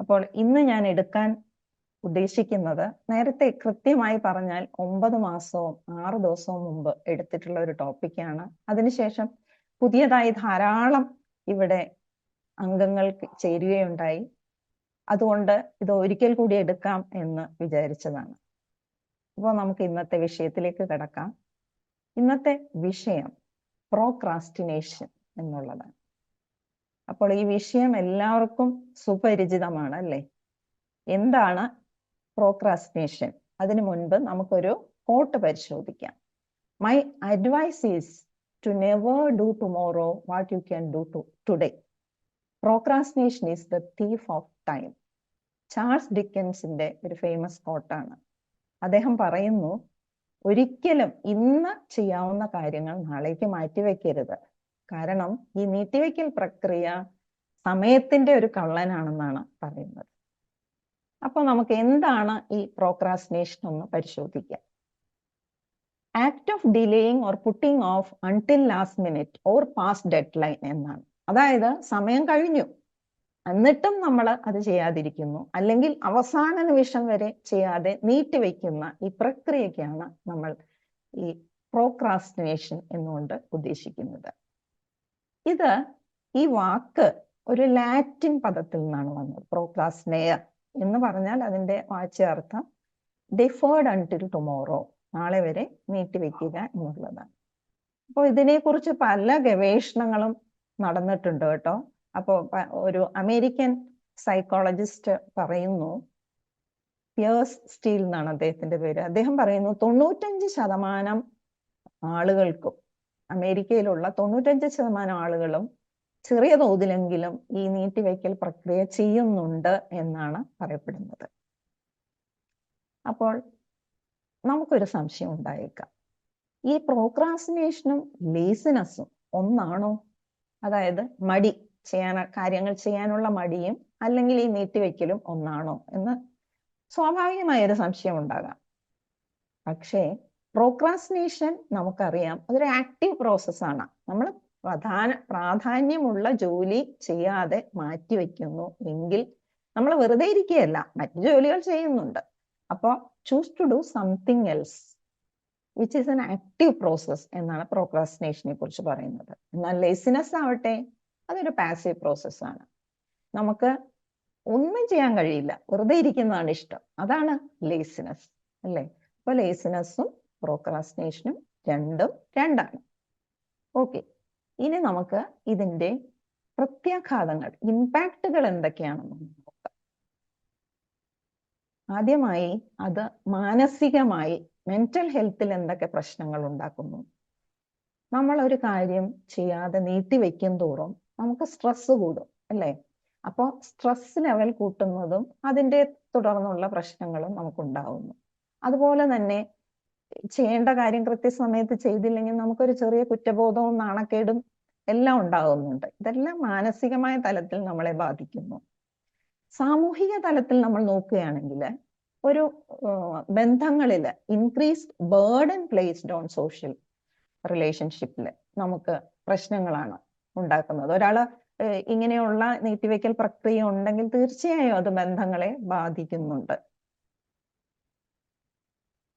അപ്പോൾ ഇന്ന് ഞാൻ എടുക്കാൻ ഉദ്ദേശിക്കുന്നത് നേരത്തെ കൃത്യമായി പറഞ്ഞാൽ 9 മാസവും 6 ദിവസവും മുമ്പ് എടുത്തിട്ടുള്ള ഒരു ടോപ്പിക്കാണ്. അതിനുശേഷം പുതിയതായി ധാരാളം ഇവിടെ അംഗങ്ങൾ ചേരുകയുണ്ടായി. അതുകൊണ്ട് ഇത് ഒരിക്കൽ കൂടി എടുക്കാം എന്ന് വിചാരിച്ചതാണ്. അപ്പോൾ നമുക്ക് ഇന്നത്തെ വിഷയത്തിലേക്ക് കിടക്കാം. ഇന്നത്തെ വിഷയം പ്രോക്രാസ്റ്റിനേഷൻ എന്നുള്ളതാണ്. അപ്പോൾ ഈ വിഷയം എല്ലാവർക്കും സുപരിചിതമാണ് അല്ലേ? എന്താണ് പ്രോക്രാസ്റ്റിനേഷൻ? അതിനു മുൻപ് നമുക്കൊരു കോട്ട് പരിശോധിക്കാം. My advice is to never do tomorrow what you can do today. Procrastination is the thief of time. Charles ഡിക്കൻസിന്റെ ഒരു ഫേമസ് കോട്ടാണ്. അദ്ദേഹം പറയുന്നു, ഒരിക്കലും ഇന്ന് ചെയ്യാവുന്ന കാര്യങ്ങൾ നാളേക്ക് മാറ്റിവെക്കരുത്. കാരണം ഈ നീട്ടിവെക്കൽ പ്രക്രിയ സമയത്തിന്റെ ഒരു കള്ളനാണെന്നാണ് പറയുന്നത്. അപ്പൊ നമുക്ക് എന്താണ് ഈ പ്രോക്രാസ്റ്റിനേഷൻ ഒന്ന് പരിശോധിക്കാം. Act of delaying or putting off until last minute or past deadline എന്നാണ്. അതായത് സമയം കഴിഞ്ഞു എന്നിട്ടും നമ്മൾ അത് ചെയ്യാതിരിക്കുന്നു, അല്ലെങ്കിൽ അവസാന നിമിഷം വരെ ചെയ്യാതെ നീട്ടിവെക്കുന്ന ഈ പ്രക്രിയക്കാണ് നമ്മൾ ഈ പ്രോക്രാസ്റ്റിനേഷൻ എന്നുകൊണ്ട് ഉദ്ദേശിക്കുന്നത്. ഈ വാക്ക് ഒരു ലാറ്റിൻ പദത്തിൽ നിന്നാണ് വന്നത്. പ്രോക്രാസ്റ്റിനെയർ എന്ന് പറഞ്ഞാൽ അതിന്റെ വാച്യാർത്ഥം ഡിഫേർഡ് അൺടിൽ ടുമോറോ, നാളെ വരെ നീട്ടിവെക്കുക എന്നുള്ളതാണ്. അപ്പോൾ ഇതിനെക്കുറിച്ച് പല ഗവേഷണങ്ങളും നടന്നിട്ടുണ്ട് കേട്ടോ. അപ്പോൾ ഒരു അമേരിക്കൻ സൈക്കോളജിസ്റ്റ് പറയുന്നു, പിയേഴ്സ് സ്റ്റീൽ എന്നാണ് അദ്ദേഹത്തിന്റെ പേര്. അദ്ദേഹം പറയുന്നു 95% ആളുകൾക്കും, അമേരിക്കയിലുള്ള 95% ആളുകളും ചെറിയ തോതിലെങ്കിലും ഈ നീട്ടിവെക്കൽ പ്രക്രിയ ചെയ്യുന്നുണ്ട് എന്നാണ് പറയപ്പെടുന്നത്. അപ്പോൾ നമുക്കൊരു സംശയം ഉണ്ടായേക്കാം, ഈ പ്രോക്രാസ്റ്റിനേഷനും ലേസിനെസ്സും ഒന്നാണോ? അതായത് മടി, കാര്യങ്ങൾ ചെയ്യാനുള്ള മടിയും അല്ലെങ്കിൽ ഈ നീട്ടിവെക്കലും ഒന്നാണോ എന്ന് സ്വാഭാവികമായൊരു സംശയം ഉണ്ടാകാം. പക്ഷേ പ്രോക്രാസ്റ്റിനേഷൻ നമുക്കറിയാം, അതൊരു ആക്റ്റീവ് പ്രോസസ്സാണ്. നമ്മൾ പ്രാധാന്യമുള്ള ജോലി ചെയ്യാതെ മാറ്റിവെക്കുന്നു എങ്കിൽ നമ്മൾ വെറുതെ ഇരിക്കുകയല്ല, മറ്റു ജോലികൾ ചെയ്യുന്നുണ്ട്. അപ്പോൾ choose to do something else which is an active process എന്നാണ് പ്രോക്രാസ്റ്റിനേഷനെ കുറിച്ച് പറയുന്നത്. എന്നാൽ ലേസിനെസ് ആവട്ടെ, അതൊരു പാസീവ് പ്രോസസ്സാണ്. നമുക്ക് ഒന്നും ചെയ്യാൻ കഴിയില്ല, വെറുതെ ഇരിക്കുന്നതാണ് ഇഷ്ടം, അതാണ് ലേസിനെസ് അല്ലേ? അപ്പൊ ലേസിനെസ്സും പ്രോക്രാസ്റ്റിനേഷനും രണ്ടാണ്. ഓക്കെ, ഇനി നമുക്ക് ഇതിന്റെ പ്രത്യാഘാതങ്ങൾ, ഇമ്പാക്റ്റുകൾ എന്തൊക്കെയാണെന്ന് നോക്കാം. ആദ്യമായി അത് മാനസികമായി, മെന്റൽ ഹെൽത്തിൽ എന്തൊക്കെ പ്രശ്നങ്ങൾ ഉണ്ടാക്കുന്നു. നമ്മൾ ഒരു കാര്യം ചെയ്യാതെ നീട്ടിവെക്കും തോറും നമുക്ക് സ്ട്രെസ് കൂടും അല്ലേ? അപ്പോൾ സ്ട്രെസ് ലെവൽ കൂട്ടുന്നതും അതിൻ്റെ തുടർന്നുള്ള പ്രശ്നങ്ങളും നമുക്കുണ്ടാവുന്നു. അതുപോലെ തന്നെ ചെയ്യേണ്ട കാര്യം കൃത്യസമയത്ത് ചെയ്തില്ലെങ്കിൽ നമുക്കൊരു ചെറിയ കുറ്റബോധവും നാണക്കേടും എല്ലാം ഉണ്ടാകുന്നുണ്ട്. ഇതെല്ലാം മാനസികമായ തലത്തിൽ നമ്മളെ ബാധിക്കുന്നു. സാമൂഹിക തലത്തിൽ നമ്മൾ നോക്കുകയാണെങ്കിൽ ഒരു ബന്ധങ്ങളിൽ increased burden placed on social റിലേഷൻഷിപ്പിൽ നമുക്ക് പ്രശ്നങ്ങളാണ് ഉണ്ടാക്കുന്നത്. ഒരാള് ഇങ്ങനെയുള്ള നീട്ടിവെക്കൽ പ്രക്രിയ ഉണ്ടെങ്കിൽ തീർച്ചയായും അത് ബന്ധങ്ങളെ ബാധിക്കുന്നുണ്ട്.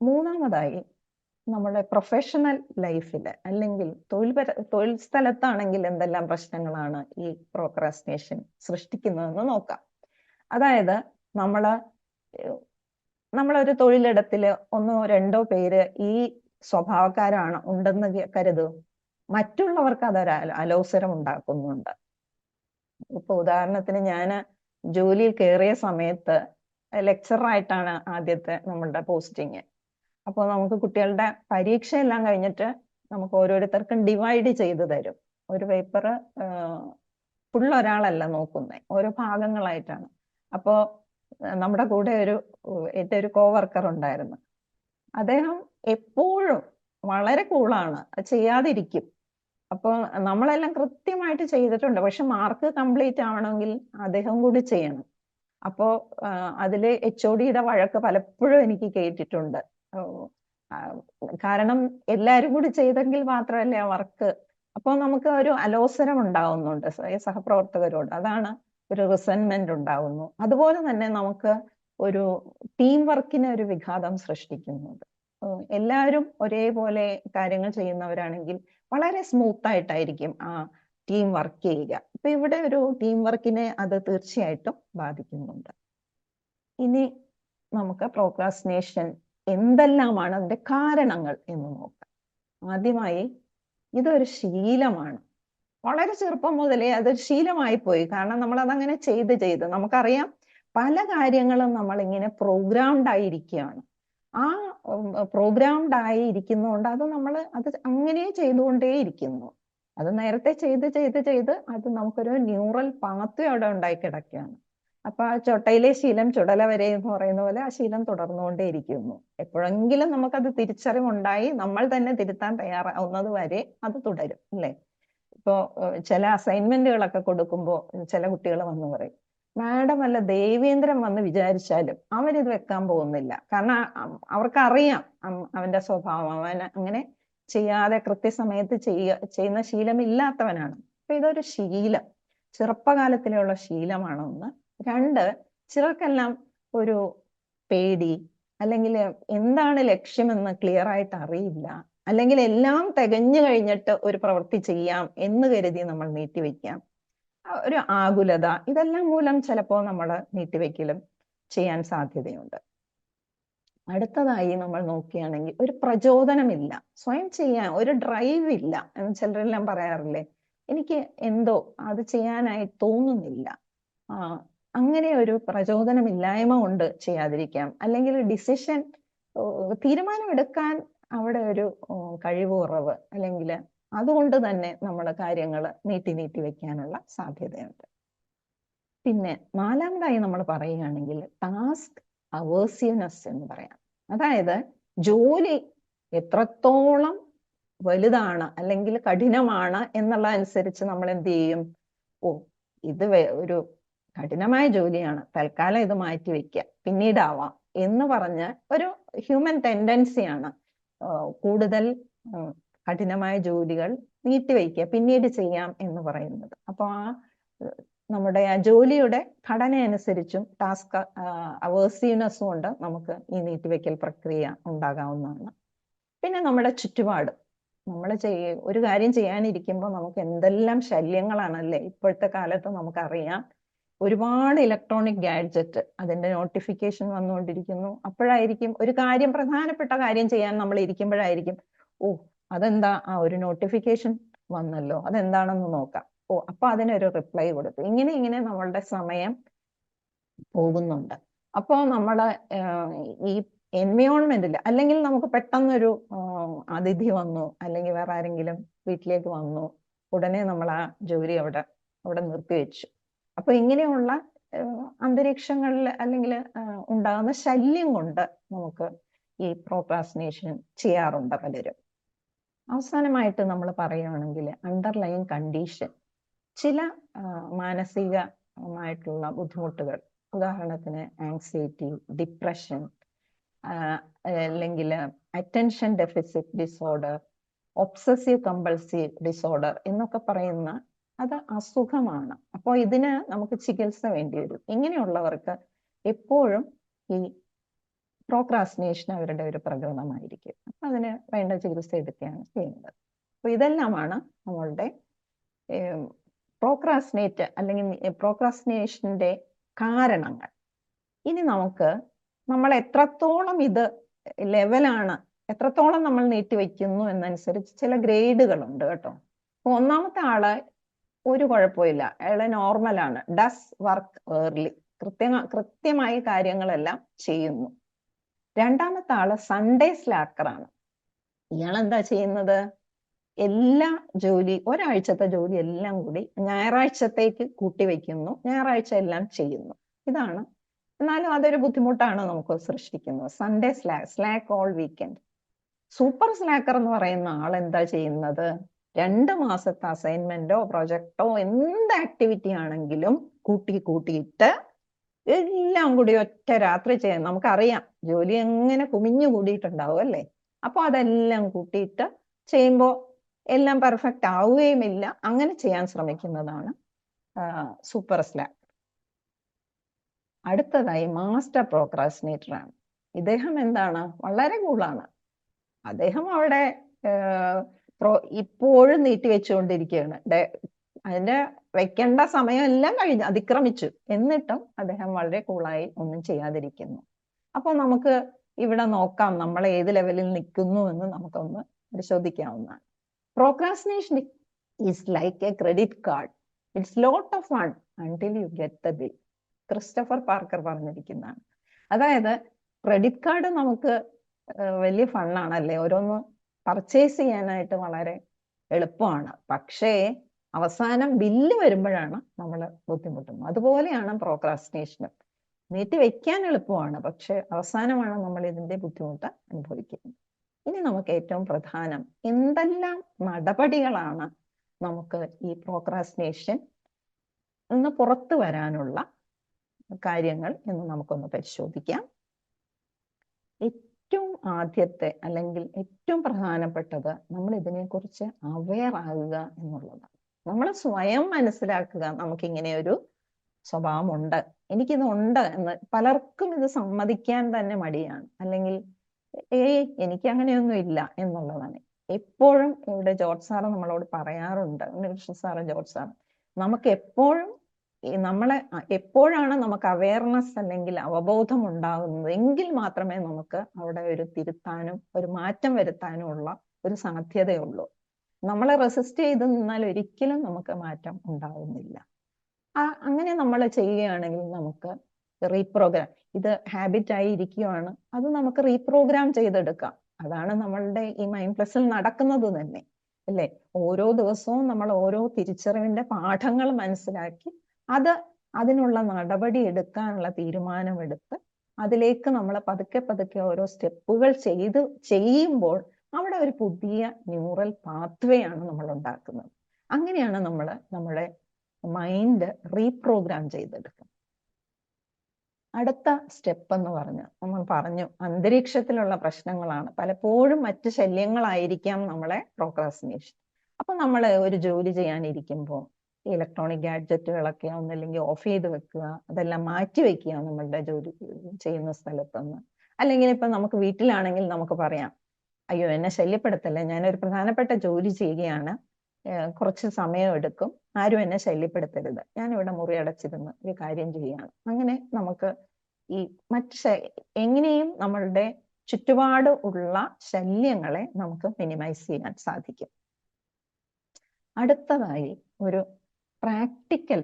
മൂന്നാമതായി നമ്മുടെ പ്രൊഫഷണൽ ലൈഫിൽ അല്ലെങ്കിൽ തൊഴിൽ സ്ഥലത്താണെങ്കിൽ എന്തെല്ലാം പ്രശ്നങ്ങളാണ് ഈ പ്രോക്രാസ്റ്റിനേഷൻ സൃഷ്ടിക്കുന്നതെന്ന് നോക്കാം. അതായത് നമ്മളൊരു തൊഴിലിടത്തില് 1-2 പേര് ഈ സ്വഭാവക്കാരാണ് ഉണ്ടെന്ന് കരുതൂ, മറ്റുള്ളവർക്ക് അതൊരു അലോസരം ഉണ്ടാക്കുന്നുണ്ട്. ഇപ്പൊ ഉദാഹരണത്തിന് ഞാൻ ജോലിയിൽ കയറിയ സമയത്ത് ലെക്ചറായിട്ടാണ് ആദ്യത്തെ നമ്മളുടെ പോസ്റ്റിങ്. അപ്പോൾ നമുക്ക് കുട്ടികളുടെ പരീക്ഷ എല്ലാം കഴിഞ്ഞിട്ട് നമുക്ക് ഓരോരുത്തർക്കും ഡിവൈഡ് ചെയ്ത് തരും. ഒരു പേപ്പർ ഫുൾ ഒരാളല്ല നോക്കുന്നത്, ഓരോ ഭാഗങ്ങളായിട്ടാണ്. അപ്പോൾ നമ്മുടെ കൂടെ എൻ്റെ ഒരു കോവർക്കർ ഉണ്ടായിരുന്നു. അദ്ദേഹം എപ്പോഴും വളരെ കൂളാണ്, ചെയ്യാതിരിക്കും. അപ്പോൾ നമ്മളെല്ലാം കൃത്യമായിട്ട് ചെയ്തിട്ടുണ്ട്, പക്ഷെ മാർക്ക് കംപ്ലീറ്റ് ആവണമെങ്കിൽ അദ്ദേഹം കൂടി ചെയ്യണം. അപ്പോൾ അതില് HODയുടെ വഴക്ക് പലപ്പോഴും എനിക്ക് കേട്ടിട്ടുണ്ട്. കാരണം എല്ലാവരും കൂടി ചെയ്തെങ്കിൽ മാത്രമല്ലേ ആ വർക്ക്. അപ്പോൾ നമുക്ക് ഒരു അലോസരം ഉണ്ടാവുന്നുണ്ട് സഹപ്രവർത്തകരോട്. അതാണ് ഒരു റിസെന്റ്മെന്റ് ഉണ്ടാവുന്നു. അതുപോലെ തന്നെ നമുക്ക് ഒരു ടീം വർക്കിന് ഒരു വിഘാതം സൃഷ്ടിക്കുന്നുണ്ട്. എല്ലാവരും ഒരേപോലെ കാര്യങ്ങൾ ചെയ്യുന്നവരാണെങ്കിൽ വളരെ സ്മൂത്ത് ആയിട്ടായിരിക്കും ആ ടീം വർക്ക് ചെയ്യുക. അപ്പൊ ഇവിടെ ഒരു ടീം വർക്കിനെ അത് തീർച്ചയായിട്ടും ബാധിക്കുന്നുണ്ട്. ഇനി നമുക്ക് പ്രോക്രാസ്റ്റിനേഷൻ എന്തെല്ലാമാണ് അതിന്റെ കാരണങ്ങൾ എന്ന് നോക്കാം. ആദ്യമായി ഇതൊരു ശീലമാണ്. വളരെ ചെറുപ്പം മുതലേ അതൊരു ശീലമായി പോയി. കാരണം നമ്മൾ അതങ്ങനെ ചെയ്ത് നമുക്കറിയാം പല കാര്യങ്ങളും നമ്മൾ ഇങ്ങനെ പ്രോഗ്രാംഡ് ആയിരിക്കുകയാണ്. ആ പ്രോഗ്രാംഡ് ആയി ഇരിക്കുന്നതുകൊണ്ട് അത് അങ്ങനെ ചെയ്തുകൊണ്ടേയിരിക്കുന്നു. അത് നേരത്തെ ചെയ്ത് അത് നമുക്കൊരു ന്യൂറൽ പാത്വേ അവിടെ ഉണ്ടായി കിടക്കുകയാണ്. അപ്പൊ ആ ചൊട്ടയിലെ ശീലം ചുടല വരെ എന്ന് പറയുന്ന പോലെ ആ ശീലം തുടർന്നുകൊണ്ടേയിരിക്കുന്നു. എപ്പോഴെങ്കിലും നമുക്കത് തിരിച്ചറിവുണ്ടായി നമ്മൾ തന്നെ തിരുത്താൻ തയ്യാറാവുന്നത് വരെ അത് തുടരും, അല്ലേ? ഇപ്പോ ചില അസൈൻമെന്റുകളൊക്കെ കൊടുക്കുമ്പോൾ ചില കുട്ടികൾ വന്ന് പറയും, മാഡം അല്ല ദേവേന്ദ്രൻ വന്ന് വിചാരിച്ചാലും അവരിത് വെക്കാൻ പോകുന്നില്ല. കാരണം അവർക്കറിയാം അവന്റെ സ്വഭാവം, അവൻ അങ്ങനെ ചെയ്യാതെ കൃത്യസമയത്ത് ചെയ്യുന്ന ശീലമില്ലാത്തവനാണ്. അപ്പൊ ഇതൊരു ശീലം, ചെറുപ്പകാലത്തിലുള്ള ശീലമാണ് ഒന്ന്. രണ്ട്, ചിലർക്കെല്ലാം ഒരു പേടി, അല്ലെങ്കിൽ എന്താണ് ലക്ഷ്യമെന്ന് ക്ലിയർ ആയിട്ട് അറിയില്ല, അല്ലെങ്കിൽ എല്ലാം തികഞ്ഞു കഴിഞ്ഞിട്ട് ഒരു പ്രവൃത്തി ചെയ്യാം എന്ന് കരുതി നമ്മൾ നീട്ടിവെക്കാം. ഒരു ആകുലത, ഇതെല്ലാം മൂലം ചിലപ്പോൾ നമ്മൾ നീട്ടിവെക്കലും ചെയ്യാൻ സാധ്യതയുണ്ട്. അടുത്തതായി നമ്മൾ നോക്കുകയാണെങ്കിൽ ഒരു പ്രചോദനമില്ല, സ്വയം ചെയ്യാൻ ഒരു ഡ്രൈവ് ഇല്ല എന്ന് ചിലരെല്ലാം പറയാറില്ലേ. എനിക്ക് എന്തോ അത് ചെയ്യാനായി തോന്നുന്നില്ല. അങ്ങനെ ഒരു പ്രചോദനമില്ലായ്മ കൊണ്ട് ചെയ്യാതിരിക്കാം. അല്ലെങ്കിൽ ഡിസിഷൻ തീരുമാനമെടുക്കാൻ അവിടെ ഒരു കഴിവ് കുറവ്, അല്ലെങ്കിൽ അതുകൊണ്ട് തന്നെ നമ്മൾ കാര്യങ്ങൾ നീട്ടി വെക്കാനുള്ള സാധ്യതയുണ്ട്. പിന്നെ നാലാമതായി നമ്മൾ പറയുകയാണെങ്കിൽ ടാസ്ക് അവേഴ്സീവ്നെസ് എന്ന് പറയാം. അതായത് ജോലി എത്രത്തോളം വലുതാണ് അല്ലെങ്കിൽ കഠിനമാണ് എന്നുള്ള അനുസരിച്ച് നമ്മൾ എന്ത് ചെയ്യും, ഇത് ഒരു കഠിനമായ ജോലിയാണ്, തൽക്കാലം ഇത് മാറ്റി വെക്കുക, പിന്നീടാവാം എന്ന് പറഞ്ഞ് ഒരു ഹ്യൂമൻ ടെൻഡൻസിയാണ് കൂടുതൽ കഠിനമായ ജോലികൾ നീട്ടിവെക്കുക, പിന്നീട് ചെയ്യാം എന്ന് പറയുന്നത്. അപ്പോൾ നമ്മുടെ ആ ജോലിയുടെ ഘടന അനുസരിച്ചും ടാസ്ക് അവേഴ്സീവ്നെസ്സും കൊണ്ട് നമുക്ക് ഈ നീട്ടിവെക്കൽ പ്രക്രിയ ഉണ്ടാകാവുന്നതാണ്. പിന്നെ നമ്മുടെ ചുറ്റുപാട്, നമ്മൾ ഒരു കാര്യം ചെയ്യാനിരിക്കുമ്പോൾ നമുക്ക് എന്തെല്ലാം ശല്യങ്ങളാണല്ലേ ഇപ്പോഴത്തെ കാലത്ത് നമുക്കറിയാം. ഒരുപാട് ഇലക്ട്രോണിക് ഗാഡ്ജറ്റ്, അതിന്റെ നോട്ടിഫിക്കേഷൻ വന്നുകൊണ്ടിരിക്കുന്നു. അപ്പോഴായിരിക്കും ഒരു കാര്യം, പ്രധാനപ്പെട്ട കാര്യം ചെയ്യാൻ നമ്മൾ ഇരിക്കുമ്പോഴായിരിക്കും, അതെന്താ ഒരു നോട്ടിഫിക്കേഷൻ വന്നല്ലോ, അതെന്താണെന്ന് നോക്കാം, അപ്പൊ അതിനൊരു റിപ്ലൈ കൊടുത്തു. ഇങ്ങനെ നമ്മളുടെ സമയം പോകുന്നുണ്ട്. അപ്പോൾ നമ്മള് ഈ എൻവയോൺമെന്റിൽ, അല്ലെങ്കിൽ നമുക്ക് പെട്ടെന്നൊരു അതിഥി വന്നു, അല്ലെങ്കിൽ വേറെ ആരെങ്കിലും വീട്ടിലേക്ക് വന്നു, ഉടനെ നമ്മൾ ആ ജോലി അവിടെ നിർത്തിവെച്ചു. അപ്പൊ ഇങ്ങനെയുള്ള അന്തരീക്ഷങ്ങളിൽ അല്ലെങ്കിൽ ഉണ്ടാകുന്ന ശല്യം കൊണ്ട് നമുക്ക് ഈ പ്രോക്രാസ്റ്റിനേഷൻ ചെയ്യാറുണ്ട് പലരും. അവസാനമായിട്ട് നമ്മൾ പറയുകയാണെങ്കിൽ അണ്ടർലൈൻ കണ്ടീഷൻ, ചില മാനസികമായിട്ടുള്ള ബുദ്ധിമുട്ടുകൾ, ഉദാഹരണത്തിന് ആങ്സൈറ്റി, ഡിപ്രഷൻ, അല്ലെങ്കിൽ attention deficit disorder, obsessive compulsive disorder എന്നൊക്കെ പറയുന്ന അത് അസുഖമാണ്. അപ്പോൾ ഇതിന് നമുക്ക് ചികിത്സ വേണ്ടി വരും. ഇങ്ങനെയുള്ളവർക്ക് എപ്പോഴും ഈ പ്രോക്രാസ്റ്റിനേഷൻ അവരുടെ ഒരു പ്രകൃതമായിരിക്കും. അപ്പൊ അതിന് വേണ്ട ചികിത്സ എടുക്കുകയാണ് ചെയ്യുന്നത്. അപ്പൊ ഇതെല്ലാമാണ് നമ്മളുടെ പ്രോക്രാസ്റ്റിനേറ്റ് അല്ലെങ്കിൽ പ്രോക്രാസ്റ്റിനേഷന്റെ കാരണങ്ങൾ. ഇനി നമ്മൾ എത്രത്തോളം ഇത് ലെവലാണ്, എത്രത്തോളം നമ്മൾ നീട്ടിവെക്കുന്നു എന്നനുസരിച്ച് ചില ഗ്രേഡുകളുണ്ട് കേട്ടോ. അപ്പൊ ഒന്നാമത്തെ ആള് ഒരു കുഴപ്പമില്ല, അയാള് നോർമലാണ്, ഡസ് വർക്ക് ഏർലി, കൃത്യമായി കാര്യങ്ങളെല്ലാം ചെയ്യുന്നു. രണ്ടാമത്തെ ആള് സൺഡേ സ്ലാക്കറാണ്. ഇയാൾ എന്താ ചെയ്യുന്നത്, എല്ലാ ഒരാഴ്ചത്തെ ജോലി എല്ലാം കൂടി ഞായറാഴ്ചത്തേക്ക് കൂട്ടിവെക്കുന്നു, ഞായറാഴ്ച എല്ലാം ചെയ്യുന്നു. ഇതാണ്, എന്നാലും അതൊരു ബുദ്ധിമുട്ടാണ് നമുക്ക് സൃഷ്ടിക്കുന്നത്. Sunday slack all weekend. Super slacker എന്ന് പറയുന്ന ആൾ എന്താ ചെയ്യുന്നത്, 2 മാസത്തെ അസൈൻമെന്റോ പ്രൊജക്ടോ എന്ത് ആക്ടിവിറ്റി ആണെങ്കിലും കൂട്ടിയിട്ട് എല്ലാം കൂടി ഒറ്റ രാത്രി ചെയ്യാൻ, നമുക്കറിയാം ജോലി എങ്ങനെ കുമിഞ്ഞു കൂടിയിട്ടുണ്ടാവും അല്ലേ. അപ്പൊ അതെല്ലാം കൂട്ടിയിട്ട് ചെയ്യുമ്പോൾ എല്ലാം പെർഫെക്റ്റ് ആവുകയുമില്ല. അങ്ങനെ ചെയ്യാൻ ശ്രമിക്കുന്നതാണ് സൂപ്പർ സ്ലാക്ക്. അടുത്തതായി മാസ്റ്റർ പ്രോക്രാസ്റ്റിനേറ്റർ ആണ്. ഇദ്ദേഹം എന്താണ്, വളരെ കൂളാണ്. അദ്ദേഹം അവിടെ ഇപ്പോഴും നീട്ടി വെച്ചുകൊണ്ടിരിക്കുകയാണ്. അതിന്റെ വെക്കേണ്ട സമയം എല്ലാം കഴിഞ്ഞു, അതിക്രമിച്ചു. എന്നിട്ടും അദ്ദേഹം വളരെ കൂളായി ഒന്നും ചെയ്യാതിരിക്കുന്നു. അപ്പൊ നമുക്ക് ഇവിടെ നോക്കാം നമ്മൾ ഏത് ലെവലിൽ നിൽക്കുന്നു എന്ന് നമുക്കൊന്ന് പരിശോധിക്കാവുന്നതാണ്. Procrastination is like a credit card. It's lot of fun until you get the bill. Christopher Parker പറഞ്ഞിരിക്കുന്നതാണ്. അതായത് ക്രെഡിറ്റ് കാർഡ് നമുക്ക് വലിയ ഫണ്ണാണല്ലേ, ഓരോന്ന് പർച്ചേസ് ചെയ്യാനായിട്ട് വളരെ എളുപ്പമാണ്. പക്ഷേ അവസാനം ബില്ല് വരുമ്പോഴാണ് നമ്മൾ ബുദ്ധിമുട്ടുന്നത്. അതുപോലെയാണ് പ്രോക്രാസ്റ്റിനേഷനും. നീട്ടി വെക്കാൻ എളുപ്പമാണ്, പക്ഷെ അവസാനമാണ് നമ്മൾ ഇതിന്റെ ബുദ്ധിമുട്ട് അനുഭവിക്കുന്നത്. ഇനി നമുക്ക് ഏറ്റവും പ്രധാനം എന്തെല്ലാം നടപടികളാണ് നമുക്ക് ഈ പ്രോക്രാസ്റ്റിനേഷൻ നിന്ന് പുറത്തു വരാനുള്ള കാര്യങ്ങൾ എന്ന് നമുക്കൊന്ന് പരിശോധിക്കാം. ഏറ്റവും ആദ്യത്തെ അല്ലെങ്കിൽ ഏറ്റവും പ്രധാനപ്പെട്ടത് നമ്മൾ ഇതിനെക്കുറിച്ച് അവെയർ ആകുക എന്നുള്ളതാണ്. നമ്മൾ സ്വയം മനസ്സിലാക്കുക നമുക്കിങ്ങനെ ഒരു സ്വഭാവമുണ്ട്, എനിക്കിതുണ്ട് എന്ന്. പലർക്കും ഇത് സമ്മതിക്കാൻ തന്നെ മടിയാണ്, അല്ലെങ്കിൽ എനിക്ക് അങ്ങനെയൊന്നും ഇല്ല എന്നുള്ളതാണ്. എപ്പോഴും ഇവിടെ ജോർജ് സാറ് നമ്മളോട് പറയാറുണ്ട്, ഉണ്ണികൃഷ്ണൻ സാറ്, ജോർജ് സാറ്, നമുക്ക് എപ്പോഴും എപ്പോഴാണ് നമുക്ക് അവയർനെസ് അല്ലെങ്കിൽ അവബോധം ഉണ്ടാകുന്നത് എങ്കിൽ മാത്രമേ നമുക്ക് അവിടെ ഒരു തിരുത്താനും ഒരു മാറ്റം വരുത്താനും ഉള്ള ഒരു സാധ്യതയുള്ളൂ. നമ്മളെ റെസിസ്റ്റ് ചെയ്ത് നിന്നാൽ ഒരിക്കലും നമുക്ക് മാറ്റം ഉണ്ടാകുന്നില്ല. അങ്ങനെ നമ്മൾ ചെയ്യുകയാണെങ്കിൽ നമുക്ക് റീപ്രോഗ്രാം, ഇത് ഹാബിറ്റായി ഇരിക്കുകയാണ്, അത് നമുക്ക് റീപ്രോഗ്രാം ചെയ്തെടുക്കാം. അതാണ് നമ്മളുടെ ഈ മൈൻഡ് പ്ലസിൽ നടക്കുന്നത് തന്നെ, അല്ലേ? ഓരോ ദിവസവും നമ്മൾ ഓരോ തിരിച്ചറിവിന്റെ പാഠങ്ങൾ മനസ്സിലാക്കി അതിനുള്ള നടപടി എടുക്കാനുള്ള തീരുമാനമെടുത്ത് അതിലേക്ക് നമ്മൾ പതുക്കെ പതുക്കെ ഓരോ സ്റ്റെപ്പുകൾ ചെയ്യുമ്പോൾ അവിടെ ഒരു പുതിയ ന്യൂറൽ പാത്വേ ആണ് നമ്മൾ ഉണ്ടാക്കുന്നത്. അങ്ങനെയാണ് നമ്മൾ നമ്മുടെ മൈൻഡ് റീപ്രോഗ്രാം ചെയ്തെടുക്കുന്നത്. അടുത്ത സ്റ്റെപ്പ് എന്ന് നമ്മൾ പറഞ്ഞു അന്തരീക്ഷത്തിലുള്ള പ്രശ്നങ്ങളാണ്. പലപ്പോഴും മറ്റ് ശല്യങ്ങളായിരിക്കാം നമ്മളെ പ്രോക്രാസ്റ്റിനേഷൻ. അപ്പൊ നമ്മൾ ഒരു ജോലി ചെയ്യാനിരിക്കുമ്പോൾ ഇലക്ട്രോണിക് ഗാഡ്ജറ്റുകളൊക്കെ ഒന്നല്ലെങ്കിൽ ഓഫ് ചെയ്ത് വെക്കുക, അതെല്ലാം മാറ്റി വെക്കുക നമ്മളുടെ ജോലി ചെയ്യുന്ന സ്ഥലത്തുനിന്ന്. അല്ലെങ്കിൽ ഇപ്പൊ നമുക്ക് വീട്ടിലാണെങ്കിൽ നമുക്ക് പറയാം, അയ്യോ എന്നെ ശല്യപ്പെടുത്തല്ലേ, ഞാനൊരു പ്രധാനപ്പെട്ട ജോലി ചെയ്യുകയാണ്, കുറച്ച് സമയം എടുക്കും, ആരും എന്നെ ശല്യപ്പെടുത്തരുത്, ഞാനിവിടെ മുറി അടച്ചിരുന്ന് ഒരു കാര്യം ചെയ്യുകയാണ്. അങ്ങനെ നമുക്ക് ഈ എങ്ങനെയും നമ്മളുടെ ചുറ്റുപാട് ഉള്ള ശല്യങ്ങളെ നമുക്ക് മിനിമൈസ് ചെയ്യാൻ സാധിക്കും. അടുത്തതായി ഒരു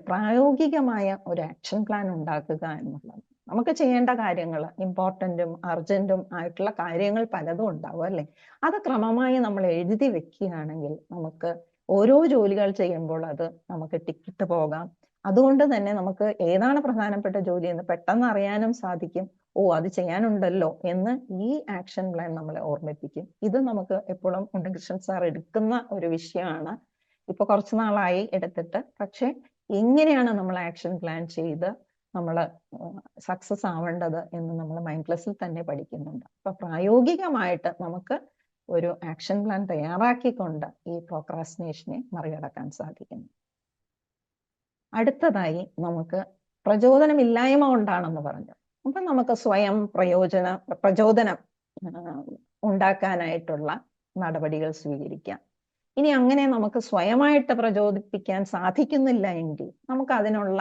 പ്രായോഗികമായ ഒരു ആക്ഷൻ പ്ലാൻ ഉണ്ടാക്കുക എന്നുള്ളത്. നമുക്ക് ചെയ്യേണ്ട കാര്യങ്ങൾ, ഇമ്പോർട്ടൻറ്റും അർജന്റും ആയിട്ടുള്ള കാര്യങ്ങൾ പലതും ഉണ്ടാവും, അല്ലേ? അത് ക്രമമായി നമ്മൾ എഴുതി വെക്കുകയാണെങ്കിൽ നമുക്ക് ഓരോ ജോലികൾ ചെയ്യുമ്പോൾ അത് നമുക്ക് ടിക്കിട്ട് പോകാം. അതുകൊണ്ട് തന്നെ നമുക്ക് ഏതാണ് പ്രധാനപ്പെട്ട ജോലി എന്ന് പെട്ടെന്ന് അറിയാനും സാധിക്കും. അത് ചെയ്യാനുണ്ടല്ലോ എന്ന് ഈ ആക്ഷൻ പ്ലാൻ നമ്മളെ ഓർമ്മിപ്പിക്കും. ഇത് നമുക്ക് എപ്പോഴും ഉണ്ണികൃഷ്ണൻ സാർ എടുക്കുന്ന ഒരു വിഷയമാണ്. ഇപ്പൊ കുറച്ചു നാളായി എടുത്തിട്ട്, പക്ഷെ എങ്ങനെയാണ് നമ്മൾ ആക്ഷൻ പ്ലാൻ ചെയ്ത് നമ്മൾ സക്സസ് ആവേണ്ടത് എന്ന് നമ്മൾ മൈൻഡ് പ്ലസിൽ തന്നെ പഠിക്കുന്നുണ്ട്. അപ്പൊ പ്രായോഗികമായിട്ട് നമുക്ക് ഒരു ആക്ഷൻ പ്ലാൻ തയ്യാറാക്കിക്കൊണ്ട് ഈ പ്രോക്രാസ്റ്റിനേഷനെ മറികടക്കാൻ സാധിക്കുന്നു. അടുത്തതായി നമുക്ക് പ്രചോദനമില്ലായ്മ കൊണ്ടാണെന്ന് പറഞ്ഞു. അപ്പൊ നമുക്ക് സ്വയം പ്രചോദനം ഉണ്ടാക്കാനായിട്ടുള്ള നടപടികൾ സ്വീകരിക്കാം. ഇനി അങ്ങനെ നമുക്ക് സ്വയമായിട്ട് പ്രചോദിപ്പിക്കാൻ സാധിക്കുന്നില്ല എങ്കിൽ നമുക്ക് അതിനുള്ള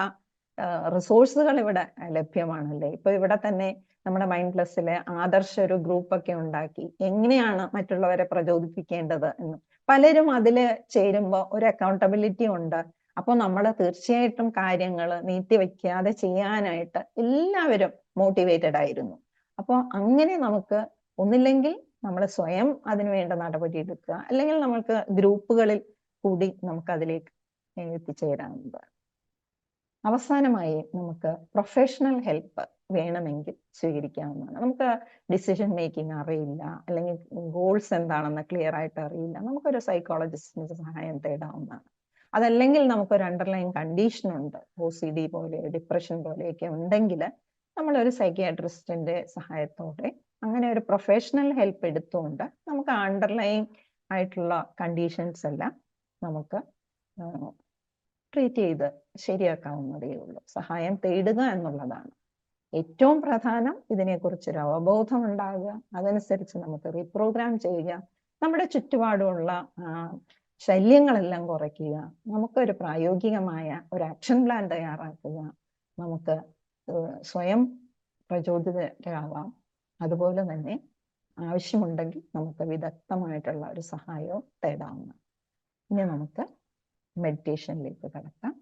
റിസോഴ്സുകൾ ഇവിടെ ലഭ്യമാണല്ലേ. ഇപ്പൊ ഇവിടെ തന്നെ നമ്മുടെ മൈൻഡ് പ്ലസിലെ ആദർശ ഒരു ഗ്രൂപ്പൊക്കെ ഉണ്ടാക്കി എങ്ങനെയാണ് മറ്റുള്ളവരെ പ്രചോദിപ്പിക്കേണ്ടത് എന്ന്. പലരും അതില് ചേരുമ്പോൾ ഒരു അക്കൗണ്ടബിലിറ്റി ഉണ്ട്. അപ്പോൾ നമ്മൾ തീർച്ചയായിട്ടും കാര്യങ്ങൾ നീട്ടിവെക്കാതെ ചെയ്യാനായിട്ട് എല്ലാവരും മോട്ടിവേറ്റഡ് ആയിരുന്നു. അപ്പോൾ അങ്ങനെ നമുക്ക് ഒന്നില്ലെങ്കിൽ നമ്മൾ സ്വയം അതിനുവേണ്ട നടപടി എടുക്കുക, അല്ലെങ്കിൽ നമുക്ക് ഗ്രൂപ്പുകളിൽ കൂടി നമുക്ക് അതിലേക്ക് എത്തിച്ചേരാവുന്നതാണ്. അവസാനമായി നമുക്ക് പ്രൊഫഷണൽ ഹെൽപ്പ് വേണമെങ്കിൽ സ്വീകരിക്കാവുന്നതാണ്. നമുക്ക് ഡിസിഷൻ മേക്കിംഗ് അറിയില്ല, അല്ലെങ്കിൽ ഗോൾസ് എന്താണെന്ന് ക്ലിയർ ആയിട്ട് അറിയില്ല, നമുക്കൊരു സൈക്കോളജിസ്റ്റിന്റെ സഹായം തേടാവുന്നതാണ്. അതല്ലെങ്കിൽ നമുക്കൊരു അണ്ടർലൈൻ കണ്ടീഷൻ ഉണ്ട്, OCD പോലെ ഡിപ്രഷൻ പോലെയൊക്കെ ഉണ്ടെങ്കിൽ നമ്മളൊരു സൈക്കിയാട്രിസ്റ്റിന്റെ സഹായത്തോടെ അങ്ങനെ ഒരു പ്രൊഫഷണൽ ഹെൽപ്പ് എടുത്തുകൊണ്ട് നമുക്ക് അണ്ടർലൈൻ ആയിട്ടുള്ള കണ്ടീഷൻസ് എല്ലാം നമുക്ക് ട്രീറ്റ് ചെയ്ത് ശരിയാക്കാവുന്നതേ ഉള്ളൂ. സഹായം തേടുക എന്നുള്ളതാണ്. ഏറ്റവും പ്രധാനം ഇതിനെക്കുറിച്ചൊരു അവബോധം ഉണ്ടാകുക, അതനുസരിച്ച് നമുക്ക് റീപ്രോഗ്രാം ചെയ്യുക, നമ്മുടെ ചുറ്റുപാടുമുള്ള ശല്യങ്ങളെല്ലാം കുറയ്ക്കുക, നമുക്കൊരു പ്രായോഗികമായ ഒരു ആക്ഷൻ പ്ലാൻ തയ്യാറാക്കുക, നമുക്ക് സ്വയം പ്രചോദിതരാവാം. അതുപോലെ തന്നെ ആവശ്യമുണ്ടെങ്കിൽ നമുക്ക് വിദഗ്ധമായിട്ടുള്ള ഒരു സഹായവും തേടാവുന്നതാണ്. ഇനി നമുക്ക് മെഡിറ്റേഷനിലേക്ക് കടക്കാം.